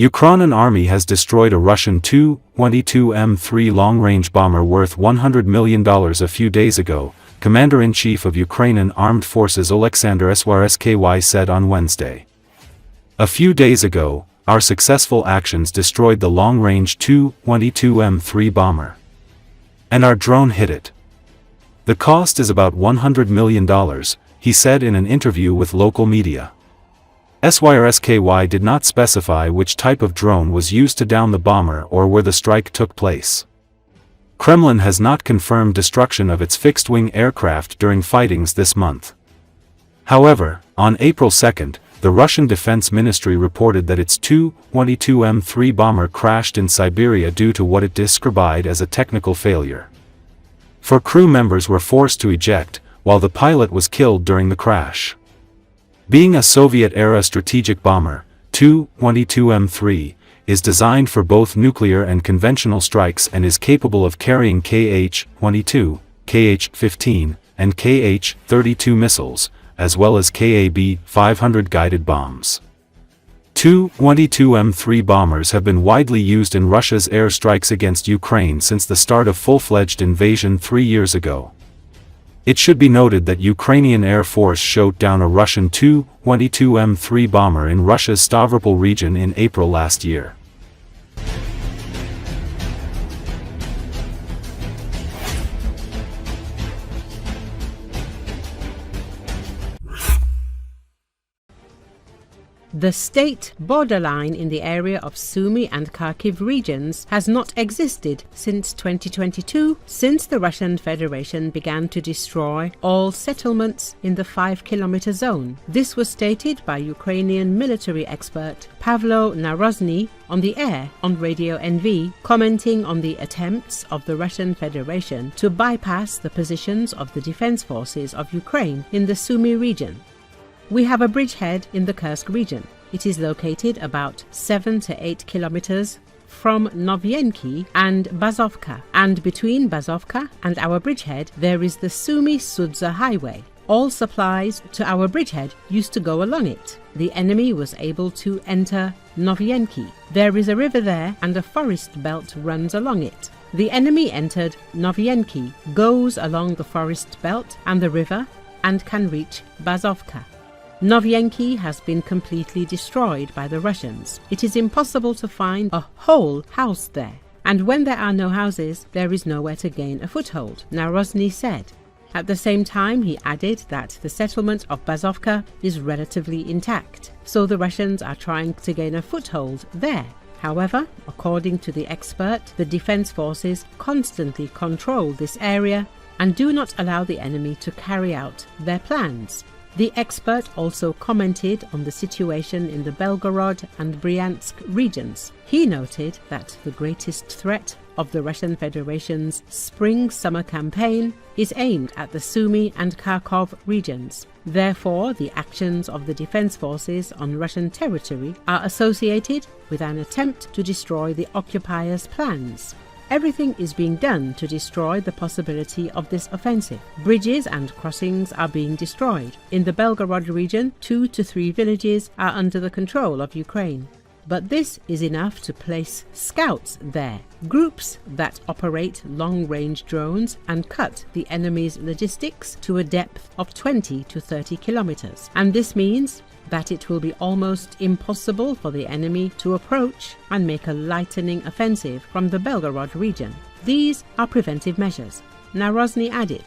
Ukrainian army has destroyed a Russian Tu-22M3 long-range bomber worth $100 million a few days ago, Commander-in-Chief of Ukrainian Armed Forces Oleksandr Syrsky said on Wednesday. A few days ago, our successful actions destroyed the long-range Tu-22M3 bomber. And our drone hit it. The cost is about $100 million, he said in an interview with local media. Syrsky did not specify which type of drone was used to down the bomber or where the strike took place. Kremlin has not confirmed destruction of its fixed-wing aircraft during fightings this month. However, on April 2, the Russian Defense Ministry reported that its Tu-22M3 bomber crashed in Siberia due to what it described as a technical failure. Four crew members were forced to eject, while the pilot was killed during the crash. Being a Soviet-era strategic bomber, Tu-22M3 is designed for both nuclear and conventional strikes and is capable of carrying Kh-22, Kh-15, and Kh-32 missiles, as well as Kab-500 guided bombs. Tu-22M3 bombers have been widely used in Russia's air strikes against Ukraine since the start of full-fledged invasion 3 years ago. It should be noted that Ukrainian Air Force shot down a Russian Tu-22M3 bomber in Russia's Stavropol region in April last year. The state borderline in the area of Sumy and Kharkiv regions has not existed since 2022, since the Russian Federation began to destroy all settlements in the 5-kilometer zone. This was stated by Ukrainian military expert Pavlo Narozny on the air on Radio NV, commenting on the attempts of the Russian Federation to bypass the positions of the defense forces of Ukraine in the Sumy region. We have a bridgehead in the Kursk region. It is located about 7 to 8 kilometers from Novienki and Bazovka, and between Bazovka and our bridgehead there is the Sumy-Sudza highway. All supplies to our bridgehead used to go along it. The enemy was able to enter Novienki. There is a river there and a forest belt runs along it. The enemy entered Novienki, goes along the forest belt and the river, and can reach Bazovka. Novienki has been completely destroyed by the Russians. It is impossible to find a whole house there. And when there are no houses, there is nowhere to gain a foothold, Narozny said. At the same time, he added that the settlement of Bazovka is relatively intact, so the Russians are trying to gain a foothold there. However, according to the expert, the defense forces constantly control this area and do not allow the enemy to carry out their plans. The expert also commented on the situation in the Belgorod and Bryansk regions. He noted that the greatest threat of the Russian Federation's spring-summer campaign is aimed at the Sumy and Kharkov regions. Therefore, the actions of the defense forces on Russian territory are associated with an attempt to destroy the occupiers' plans. Everything is being done to destroy the possibility of this offensive. Bridges and crossings are being destroyed. In the Belgorod region, 2 to 3 villages are under the control of Ukraine. But this is enough to place scouts there, groups that operate long-range drones and cut the enemy's logistics to a depth of 20 to 30 kilometers. And this means that it will be almost impossible for the enemy to approach and make a lightning offensive from the Belgorod region. These are preventive measures, Narozny added.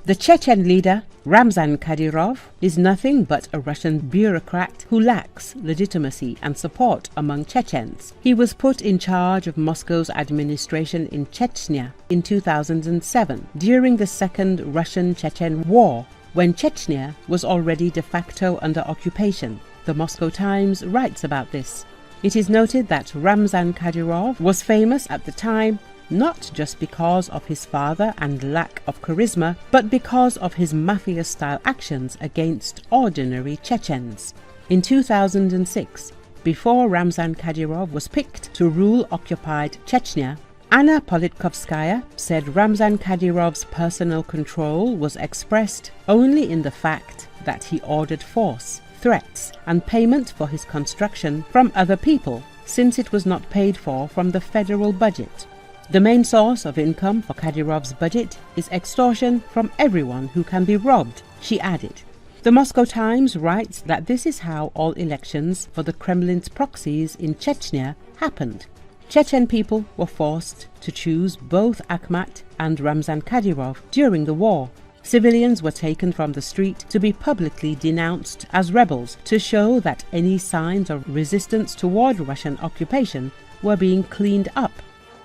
The Chechen leader, Ramzan Kadyrov, is nothing but a Russian bureaucrat who lacks legitimacy and support among Chechens. He was put in charge of Moscow's administration in Chechnya in 2007, during the Second Russian-Chechen War, when Chechnya was already de facto under occupation. The Moscow Times writes about this. It is noted that Ramzan Kadyrov was famous at the time not just because of his father and lack of charisma, but because of his mafia-style actions against ordinary Chechens. In 2006, before Ramzan Kadyrov was picked to rule occupied Chechnya, Anna Politkovskaya said Ramzan Kadyrov's personal control was expressed only in the fact that he ordered force, threats and payment for his construction from other people, since it was not paid for from the federal budget. The main source of income for Kadyrov's budget is extortion from everyone who can be robbed, she added. The Moscow Times writes that this is how all elections for the Kremlin's proxies in Chechnya happened. Chechen people were forced to choose both Akhmat and Ramzan Kadyrov during the war. Civilians were taken from the street to be publicly denounced as rebels to show that any signs of resistance toward Russian occupation were being cleaned up.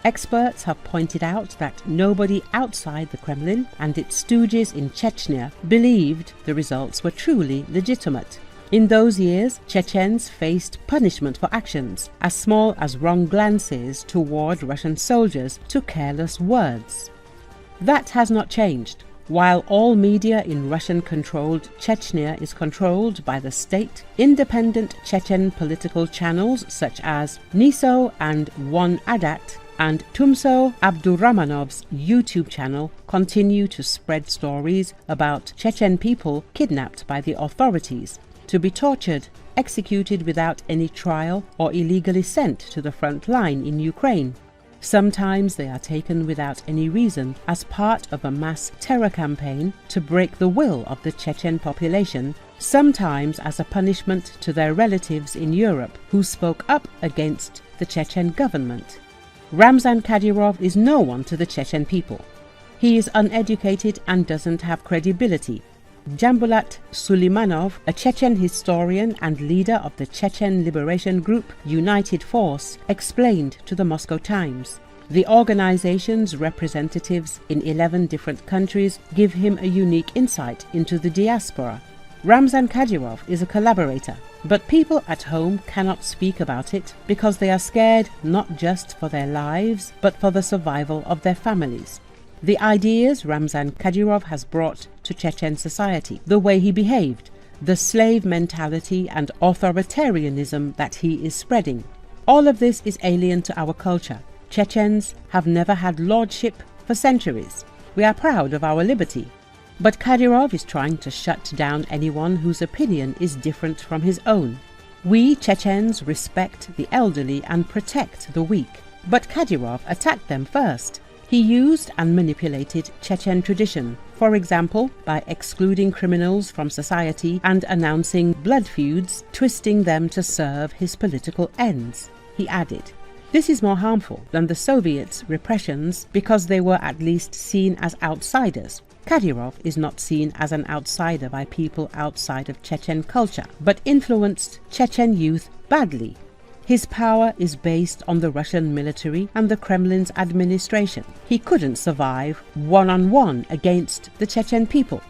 Experts have pointed out that nobody outside the Kremlin and its stooges in Chechnya believed the results were truly legitimate. In those years, Chechens faced punishment for actions as small as wrong glances toward Russian soldiers to careless words. That has not changed. While all media in Russian-controlled Chechnya is controlled by the state, independent Chechen political channels such as Niso and One Adat and Tumso Abdurrahmanov's YouTube channel continue to spread stories about Chechen people kidnapped by the authorities, to be tortured, executed without any trial, or illegally sent to the front line in Ukraine. Sometimes they are taken without any reason as part of a mass terror campaign to break the will of the Chechen population, sometimes as a punishment to their relatives in Europe who spoke up against the Chechen government. Ramzan Kadyrov is no one to the Chechen people. He is uneducated and doesn't have credibility. Jambulat Sulimanov, a Chechen historian and leader of the Chechen liberation group United Force, explained to the Moscow Times. The organization's representatives in 11 different countries give him a unique insight into the diaspora. Ramzan Kadyrov is a collaborator, but people at home cannot speak about it because they are scared not just for their lives, but for the survival of their families. The ideas Ramzan Kadyrov has brought to Chechen society, the way he behaved, the slave mentality and authoritarianism that he is spreading. All of this is alien to our culture. Chechens have never had lordship for centuries. We are proud of our liberty. But Kadyrov is trying to shut down anyone whose opinion is different from his own. We Chechens respect the elderly and protect the weak. But Kadyrov attacked them first. He used and manipulated Chechen tradition, for example, by excluding criminals from society and announcing blood feuds, twisting them to serve his political ends. He added, "This is more harmful than the Soviets' repressions because they were at least seen as outsiders. Kadyrov is not seen as an outsider by people outside of Chechen culture, but influenced Chechen youth badly. His power is based on the Russian military and the Kremlin's administration. He couldn't survive one-on-one against the Chechen people.